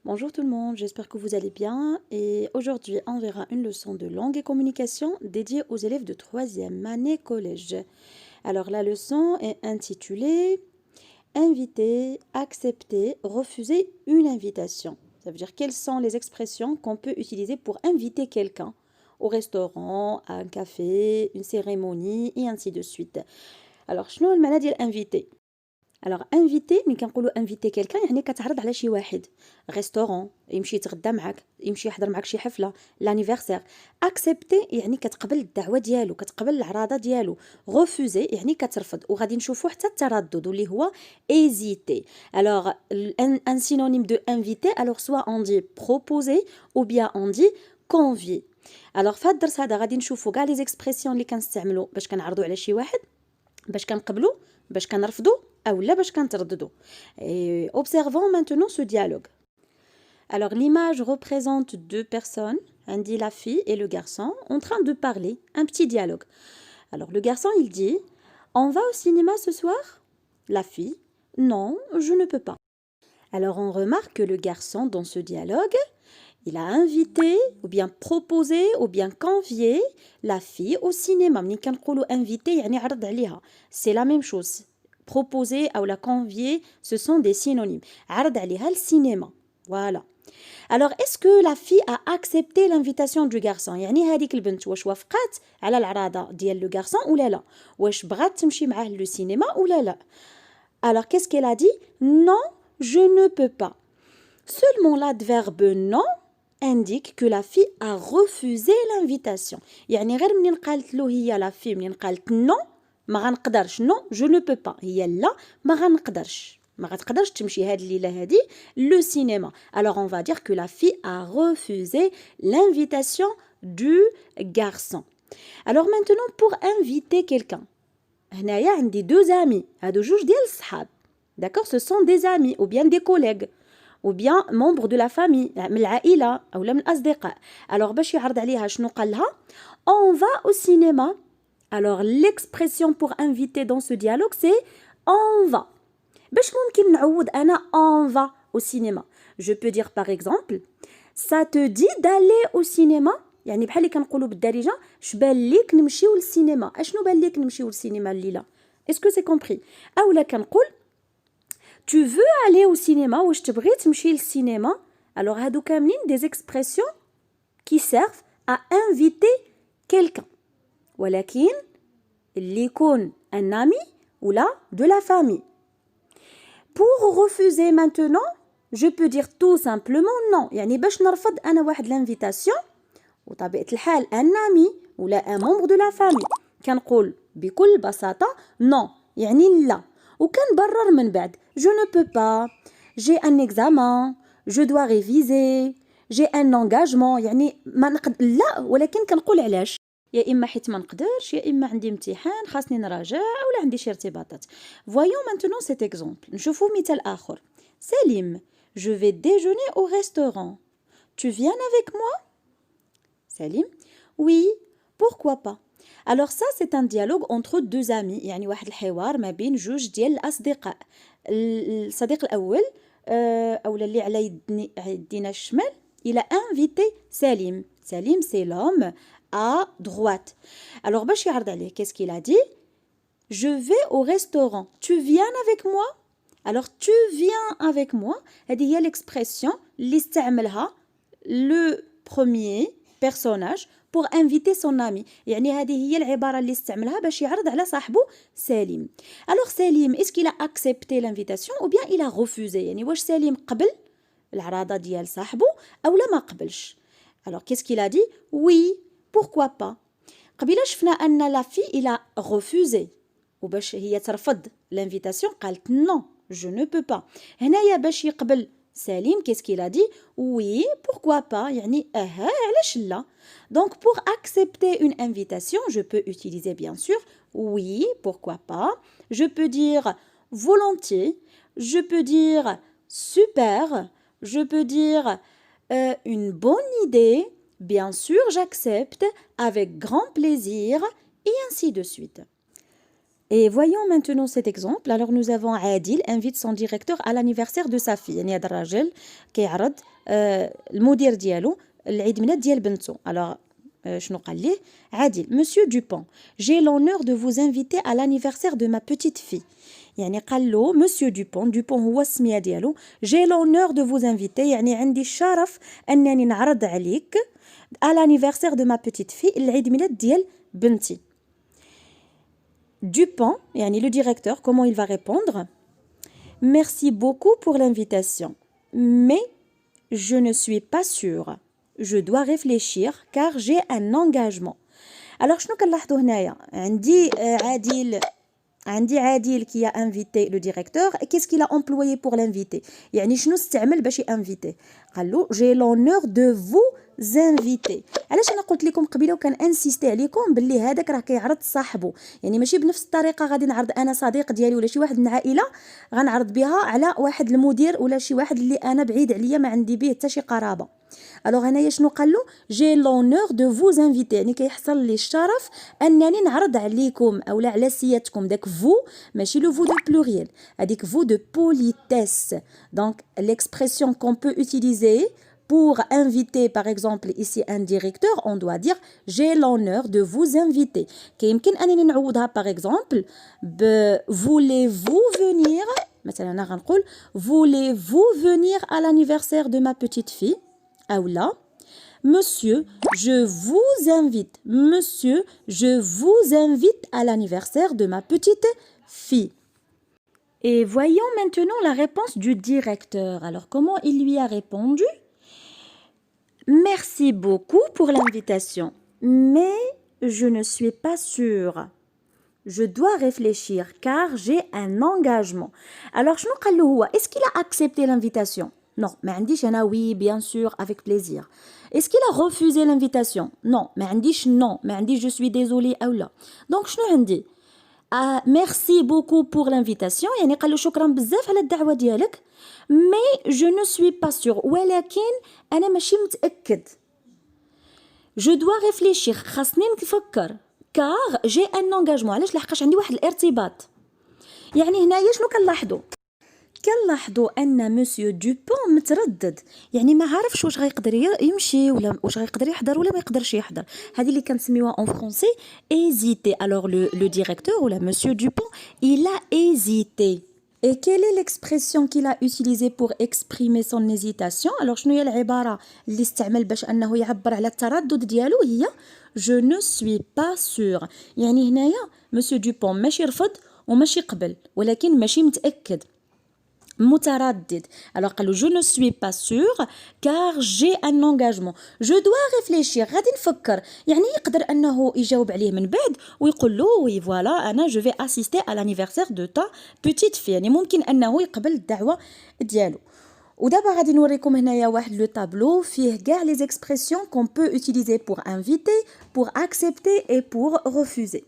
Bonjour tout le monde, j'espère que vous allez bien et aujourd'hui on verra une leçon de langue et communication dédiée aux élèves de troisième année collège. Alors la leçon est intitulée Inviter, accepter, refuser une invitation. Ça veut dire quelles sont les expressions qu'on peut utiliser pour inviter quelqu'un au restaurant, à un café, une cérémonie et ainsi de suite. Alors شنو المعنى ديال inviter؟ Alors inviter ملي كنقولوا inviter quelqu'un يعني كتعرض على شي واحد ريستورون يمشي يتغدى معاك يمشي يحضر معاك شي حفله لانيفرسير accepter يعني كتقبل الدعوه ديالو كتقبل العراضه ديالو refuser يعني كترفض وغادي نشوفوا حتى التردد واللي هو hésiter. Alors un synonyme de inviter alors soit on dit proposer ou bien on dit convier. Alors في هذا الدرس هذا غادي نشوفوا كاع لي زيكسبرسيون اللي كنستعملوا باش كنعرضوا على شي واحد باش كنقبلوا باش كنرفضوا ou là باش كنترددوا. Et observons maintenant ce dialogue. Alors l'image représente deux personnes, on dit la fille et le garçon, en train de parler, un petit dialogue. Alors le garçon il dit on va au cinéma ce soir? La fille non, je ne peux pas. Alors on remarque que le garçon dans ce dialogue il a invité ou bien proposé ou bien convié la fille au cinéma. ملي كنقولوا invité يعني عرض عليها. C'est la même chose. Proposer ou la convier, ce sont des synonymes. عرض عليها السينما. Voilà. Alors, est-ce que la fille a accepté l'invitation du garçon؟ يعني هذيك البنت واش وافقات على العراضة ديال لو garçon ولا لا؟ واش بغات تمشي معاه للسينما ولا لا؟ Alors, qu'est-ce qu'elle a dit? Non, je ne peux pas. Seulement l'adverbe non indique que la fille a refusé l'invitation. يعني غير منين قالت له هي la fille منين قالت non ما غنقدرش non je ne peux pas هي لا ما غنقدرش ما غتقدرش تمشي هاد الليله هادي le cinéma. Alors on va dire que la fille a refusé l'invitation du garçon. Alors maintenant pour inviter quelqu'un هنايا عندي deux amis هادو جوج ديال الصحاب. D'accord, ce sont des amis ou bien des collègues ou bien membres de la famille من العائلة أو من الأصدقاء. Alors باش يعرض عليها شنو قال لها on va au cinéma. Alors l'expression pour inviter dans ce dialogue c'est on va. باش ممكن نعوض أنا on va au cinéma. Je peux dire par exemple ça te dit d'aller au cinéma. يعني بحال اللي كنقولوا بالدارجة شبان ليك نمشيو للسينما. اشنو بان ليك نمشيو للسينما الليلة؟ Est-ce que c'est compris؟ أولا كنقول tu veux aller au cinéma واش تبغي تمشي للسينما. Alors هادو كاملين des expressions qui servent à inviter quelqu'un. ولكن اللي يكون un ami ou là de la famille. Pour refuser maintenant, je peux dire tout simplement non. يعني باش نرفض أنا واحد l'invitation وطبيعة الحال un ami ou là un membre de la famille كنقول بكل بساطة non يعني لا وكنبرر من بعد je ne peux pas, j'ai un examen, je dois réviser, j'ai un engagement يعني ما نقد لا ولكن كنقول علاش يا إما حيت ما نقدرش يا إما عندي امتحان خاصني نراجع ولا عندي شي ارتباطات. Voyons maintenant cet exemple. نشوفوا مثال آخر. Salim, je vais déjeuner au restaurant. Tu viens avec moi? Salim, oui, pourquoi pas? Alors ça c'est un dialogue entre deux amis يعني واحد الحوار ما بين جوج ديال الأصدقاء. الصديق الأول أولا اللي على يدينا الشمال il a invité Salim. Salim c'est l'homme à droite. Alors باش يعرض عليه qu'est-ce qu'il a dit? Je vais au restaurant. Tu viens avec moi? Alors tu viens avec moi. هذه هي l'expression اللي استعملها le premier personnage pour inviter son ami. يعني هذه هي العبارة اللي استعملها باش يعرض على صاحبه سليم. Alors سليم est-ce qu'il a accepté l'invitation ou bien il a refusé؟ يعني واش سليم قبل العراضة ديال صاحبه أو لا ما قبلش؟ Alors qu'est-ce qu'il a dit? Oui, pourquoi pas? قبيله شفنا أن la fille il a refusé وباش هي ترفض l'invitation قالت non je ne peux pas. هنايا باش يقبل سليم qu'est-ce qu'il a dit? Oui, pourquoi pas? يعني علاش لا. Donc pour accepter une invitation, je peux utiliser bien sûr oui, pourquoi pas. Je peux dire volontiers, je peux dire super, je peux dire une bonne idée, bien sûr, j'accepte avec grand plaisir et ainsi de suite. Et voyons maintenant cet exemple. Alors nous avons Adil invite son directeur à l'anniversaire de sa fille. يعني هذا الراجل كيعرض المدير ديالو العيد ميلاد ديال بنته. Alors شنو قال ليه؟ عادل Monsieur Dupont, j'ai l'honneur de vous inviter à l'anniversaire de ma petite fille. يعني قال له Monsieur Dupont, Dupont هو السمية ديالو. J'ai l'honneur de vous inviter يعني عندي الشرف أنني نعرض عليك à l'anniversaire de ma petite fille العيد ميلاد ديال بنتي. Dupont, يعني le directeur, comment il va répondre? Merci beaucoup pour l'invitation, mais je ne suis pas sûre. Je dois réfléchir car j'ai un engagement. Alors شنو كنلاحظوا هنايا؟ عندي عادل qui a invité le directeur. Et qu'est-ce qu'il a employé pour l'inviter? يعني شنو استعمل باش ينفيتيه؟ قال له j'ai l'honneur de vous inviter. علاش انا قلت لكم قبيله وكان انسيستي عليكم باللي هذاك راه كيعرض صاحبه، يعني ماشي بنفس الطريقه غادي نعرض انا صديق ديالي ولا شي واحد من العائله غنعرض بها على واحد المدير ولا شي واحد اللي انا بعيد عليا ما عندي به حتى شي قرابه. الوغ هنايا شنو قال له؟ جي لونور دو فوز انفيتي، يعني كيحصل لي الشرف انني نعرض عليكم اولا على سيادتكم. داك فو ماشي لو فو دو بلوريال، هذيك فو دو بوليتيس. دونك l'expression qu'on peut utiliser pour inviter par exemple ici un directeur, on doit dire j'ai l'honneur de vous inviter. كيمكن انني نعوضها par exemple voulez-vous venir، مثلا انا غنقول voulez-vous venir à l'anniversaire de ma petite fille. ou là, monsieur, je vous invite. Monsieur, je vous invite à l'anniversaire de ma petite fille. Et voyons maintenant la réponse du directeur. Alors, comment il lui a répondu? Merci beaucoup pour l'invitation, mais je ne suis pas sûre. Je dois réfléchir car j'ai un engagement. Alors, شنو قال له هو؟ Est-ce qu'il a accepté l'invitation? Non, ما عنديش أنا oui, bien sûr, avec plaisir. Est-ce qu'il a refusé l'invitation? Non, ما عنديش non, ما عنديش je suis désolé أو لا. Donc شنو عندي؟ merci beaucoup pour l'invitation، يعني قال له شكرا بزاف على الدعوة ديالك، mais je ne suis pas sûre، ولكن أنا ماشي متأكد. Je dois réfléchir، خاصني نفكر، car j'ai un engagement، علاش؟ لحقاش عندي واحد الارتباط. يعني هنايا شنو كنلاحظوا ان مسيو دوبون متردد، يعني ما عارفش واش غيقدر يمشي ولا واش غيقدر يحضر ولا ما يقدرش يحضر. هذه اللي كنسميوها en français hésiter. Alors le directeur ou la monsieur Dupont, il a hésité. Et quelle est l'expression qu'il a utilisée pour exprimer son hésitation? Alors شنو هي العبارة اللي استعمل باش انه يعبر على التردد ديالو؟ هي je ne suis pas sûr. يعني هنايا مسيو دوبون ماشي رفض وماشي قبل، ولكن ماشي متأكد، متردد. alors قالو je ne suis pas sûre car j'ai un engagement. je dois réfléchir، غادي نفكر، يعني يقدر انه يجاوب عليه من بعد ويقول له وي فوالا انا je vais assister à l'anniversaire de ta petite fille، يعني ممكن انه يقبل الدعوه ديالو. ودابا غادي نوريكم هنايا واحد لو طابلو فيه كاع les expressions qu'on peut utiliser pour inviter, pour accepter et pour refuser.